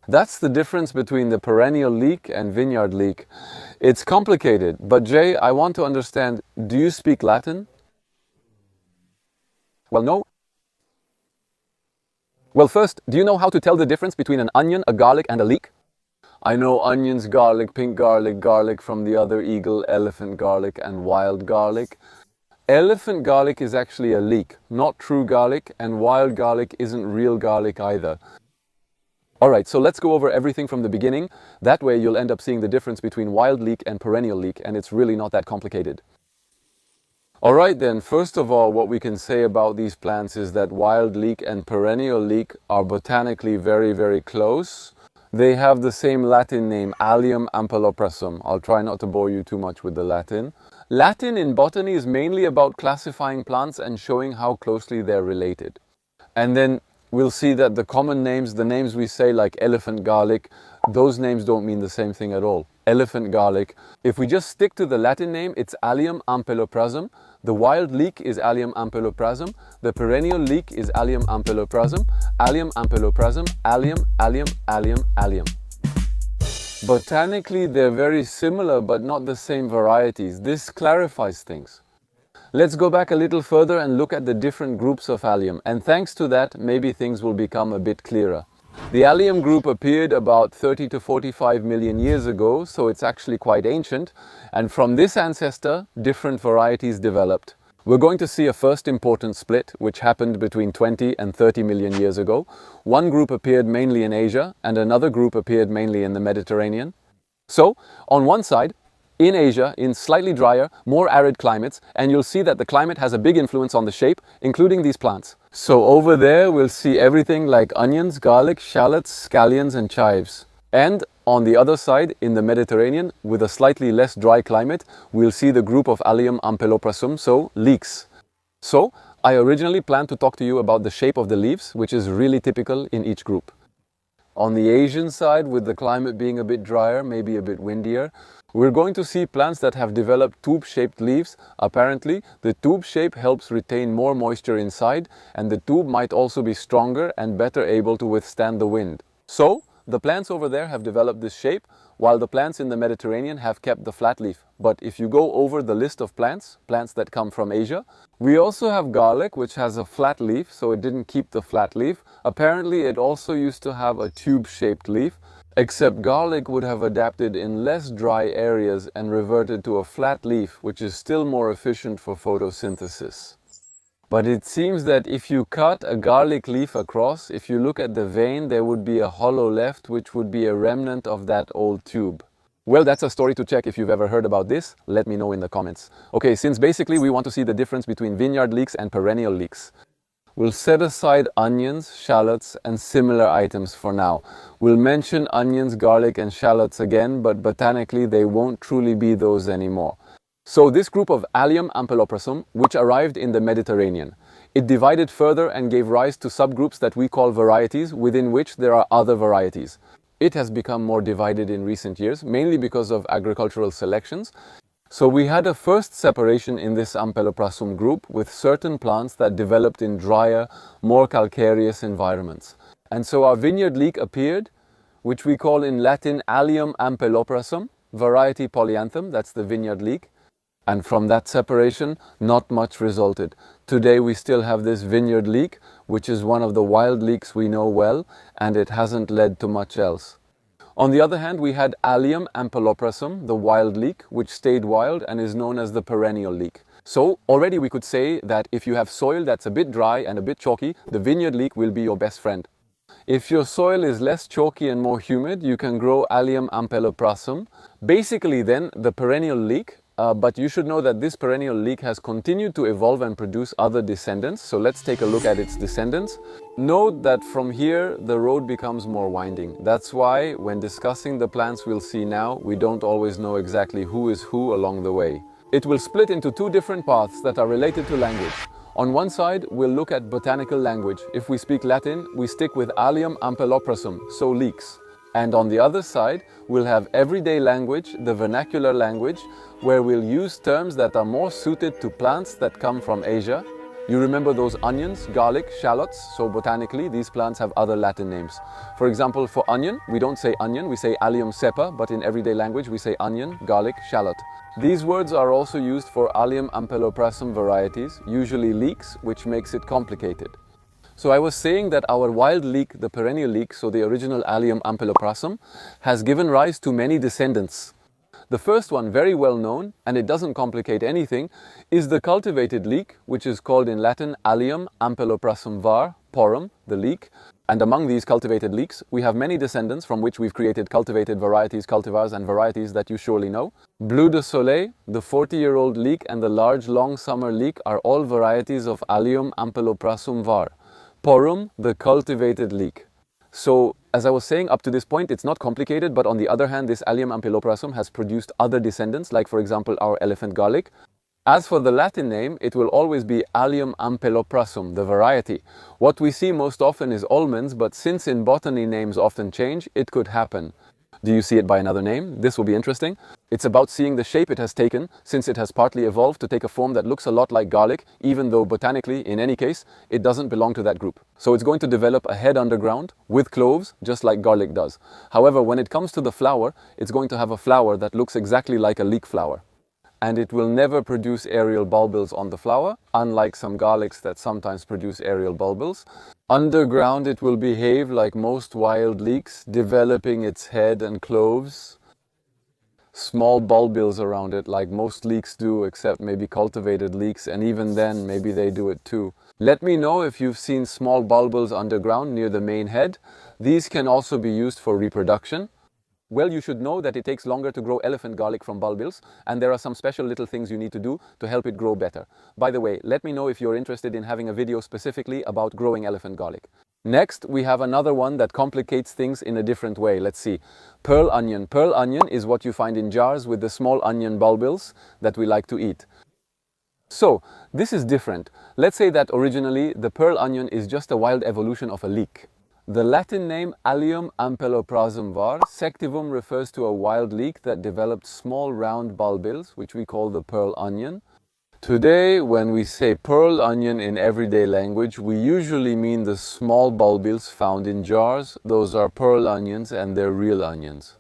That's the difference between the perennial leek and vineyard leek. It's complicated, but Jay, I want to understand, do you speak Latin? Well, no. Well, first, do you know how to tell the difference between an onion, a garlic, and a leek? I know onions, garlic, pink garlic, garlic from the other eagle, elephant garlic, and wild garlic. Elephant garlic is actually a leek, not true garlic, and wild garlic isn't real garlic either. Alright, so let's go over everything from the beginning. That way you'll end up seeing the difference between wild leek and perennial leek, and it's really not that complicated. Alright then, first of all, what we can say about these plants is that wild leek and perennial leek are botanically very, very close. They have the same Latin name, Allium ampelopressum. I'll try not to bore you too much with the Latin. Latin in botany is mainly about classifying plants and showing how closely they're related. And then we'll see that the common names, the names we say like elephant garlic, those names don't mean the same thing at all. Elephant garlic. If we just stick to the Latin name, it's Allium ampelopressum. The wild leek is Allium ampelopressum. The perennial leek is Allium ampelopressum. Allium ampelopressum. Allium, allium, allium, allium. Botanically, they're very similar, but not the same varieties. This clarifies things. Let's go back a little further and look at the different groups of Allium, and thanks to that, maybe things will become a bit clearer. The Allium group appeared about 30 to 45 million years ago, so it's actually quite ancient, and from this ancestor, different varieties developed. We're going to see a first important split, which happened between 20 and 30 million years ago. One group appeared mainly in Asia, and another group appeared mainly in the Mediterranean. So, on one side, in Asia, in slightly drier, more arid climates, and you'll see that the climate has a big influence on the shape, including these plants. So over there, we'll see everything like onions, garlic, shallots, scallions, and chives. And on the other side, in the Mediterranean, with a slightly less dry climate, we'll see the group of Allium ampelopressum, so leeks. So, I originally planned to talk to you about the shape of the leaves, which is really typical in each group. On the Asian side, with the climate being a bit drier, maybe a bit windier, we're going to see plants that have developed tube-shaped leaves. Apparently, the tube shape helps retain more moisture inside, and the tube might also be stronger and better able to withstand the wind. So, the plants over there have developed this shape, while the plants in the Mediterranean have kept the flat leaf. But if you go over the list of plants that come from Asia, we also have garlic, which has a flat leaf, so it didn't keep the flat leaf. Apparently, it also used to have a tube-shaped leaf, except garlic would have adapted in less dry areas and reverted to a flat leaf, which is still more efficient for photosynthesis. But it seems that if you cut a garlic leaf across, if you look at the vein, there would be a hollow left, which would be a remnant of that old tube. Well, that's a story to check. If you've ever heard about this, let me know in the comments. Okay, since basically we want to see the difference between vineyard leeks and perennial leeks, we'll set aside onions, shallots, and similar items for now. We'll mention onions, garlic, and shallots again, but botanically they won't truly be those anymore. So this group of Allium ampelopressum, which arrived in the Mediterranean, it divided further and gave rise to subgroups that we call varieties, within which there are other varieties. It has become more divided in recent years, mainly because of agricultural selections. So we had a first separation in this ampelopressum group with certain plants that developed in drier, more calcareous environments. And so our vineyard leek appeared, which we call in Latin Allium ampelopressum, variety polyanthum, that's the vineyard leek. And from that separation, not much resulted. Today we still have this vineyard leek, which is one of the wild leeks we know well, and it hasn't led to much else. On the other hand, we had Allium ampelopressum, the wild leek, which stayed wild and is known as the perennial leek. So already we could say that if you have soil that's a bit dry and a bit chalky, the vineyard leek will be your best friend. If your soil is less chalky and more humid, you can grow Allium ampelopressum. Basically then, the perennial leek, but you should know that this perennial leek has continued to evolve and produce other descendants. So let's take a look at its descendants. Note that from here, the road becomes more winding. That's why when discussing the plants we'll see now, we don't always know exactly who is who along the way. It will split into two different paths that are related to language. On one side, we'll look at botanical language. If we speak Latin, we stick with Allium ampelopressum, so leeks. And on the other side, we'll have everyday language, the vernacular language, where we'll use terms that are more suited to plants that come from Asia. You remember those onions, garlic, shallots? So botanically, these plants have other Latin names. For example, for onion, we don't say onion, we say Allium cepa, but in everyday language we say onion, garlic, shallot. These words are also used for Allium ampeloprasum varieties, usually leeks, which makes it complicated. So I was saying that our wild leek, the perennial leek, so the original Allium ampeloprasum, has given rise to many descendants. The first one, very well known, and it doesn't complicate anything, is the cultivated leek, which is called in Latin Allium ampeloprasum var, porum, the leek. And among these cultivated leeks, we have many descendants from which we've created cultivated varieties, cultivars and varieties that you surely know. Bleu de Soleil, the 40-year-old leek, and the large long summer leek are all varieties of Allium ampeloprasum var. Porum, the cultivated leek. So, as I was saying, up to this point, it's not complicated, but on the other hand, this Allium ampeloprasum has produced other descendants, like for example, our elephant garlic. As for the Latin name, it will always be Allium ampeloprasum, the variety. What we see most often is almonds, but since in botany names often change, it could happen. Do you see it by another name? This will be interesting. It's about seeing the shape it has taken, since it has partly evolved to take a form that looks a lot like garlic, even though botanically, in any case, it doesn't belong to that group. So it's going to develop a head underground with cloves, just like garlic does. However, when it comes to the flower, it's going to have a flower that looks exactly like a leek flower. And it will never produce aerial bulbils on the flower, unlike some garlics that sometimes produce aerial bulbils. Underground, it will behave like most wild leeks, developing its head and cloves. Small bulbils around it, like most leeks do, except maybe cultivated leeks, and even then, maybe they do it too. Let me know if you've seen small bulbils underground near the main head. These can also be used for reproduction. Well, you should know that it takes longer to grow elephant garlic from bulbils, and there are some special little things you need to do to help it grow better. By the way, let me know if you're interested in having a video specifically about growing elephant garlic. Next, we have another one that complicates things in a different way. Let's see. Pearl onion. Pearl onion is what you find in jars with the small onion bulbils that we like to eat. So, this is different. Let's say that originally the pearl onion is just a wild evolution of a leek. The Latin name Allium ampeloprasum var, sectivum, refers to a wild leek that developed small round bulbils, which we call the pearl onion. Today, when we say pearl onion in everyday language, we usually mean the small bulbils found in jars. Those are pearl onions and they're real onions.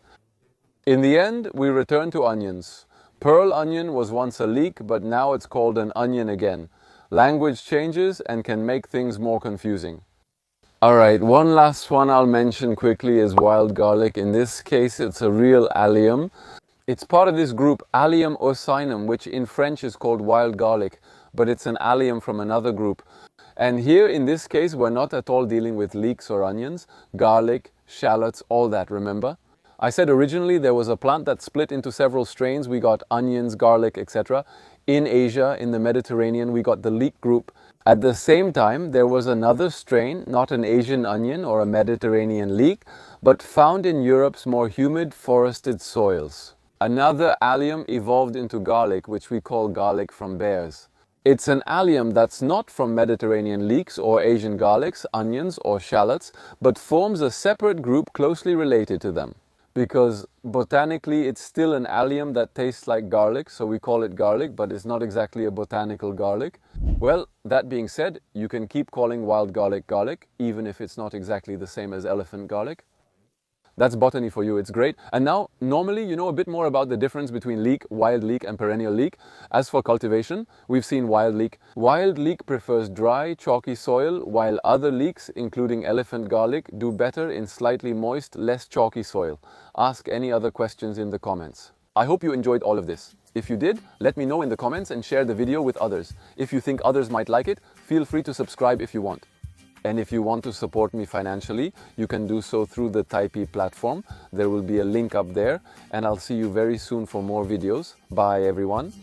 In the end, we return to onions. Pearl onion was once a leek, but now it's called an onion again. Language changes and can make things more confusing. Alright, one last one I'll mention quickly is wild garlic. In this case, it's a real allium. It's part of this group Allium ursinum, which in French is called wild garlic, but it's an allium from another group. And here, in this case, we're not at all dealing with leeks or onions, garlic, shallots, all that, remember? I said originally there was a plant that split into several strains. We got onions, garlic, etc. In Asia, in the Mediterranean, we got the leek group. At the same time, there was another strain, not an Asian onion or a Mediterranean leek, but found in Europe's more humid forested soils. Another allium evolved into garlic, which we call garlic from bears. It's an allium that's not from Mediterranean leeks or Asian garlics, onions or shallots, but forms a separate group closely related to them. Because botanically it's still an allium that tastes like garlic, so we call it garlic, but it's not exactly a botanical garlic. Well, that being said, you can keep calling wild garlic garlic, even if it's not exactly the same as elephant garlic. That's botany for you, it's great. And now, normally you know a bit more about the difference between leek, wild leek and perennial leek. As for cultivation, we've seen wild leek. Wild leek prefers dry, chalky soil, while other leeks, including elephant garlic, do better in slightly moist, less chalky soil. Ask any other questions in the comments. I hope you enjoyed all of this. If you did, let me know in the comments and share the video with others. If you think others might like it, feel free to subscribe if you want. And if you want to support me financially, you can do so through the Typee platform. There will be a link up there, and I'll see you very soon for more videos. Bye everyone.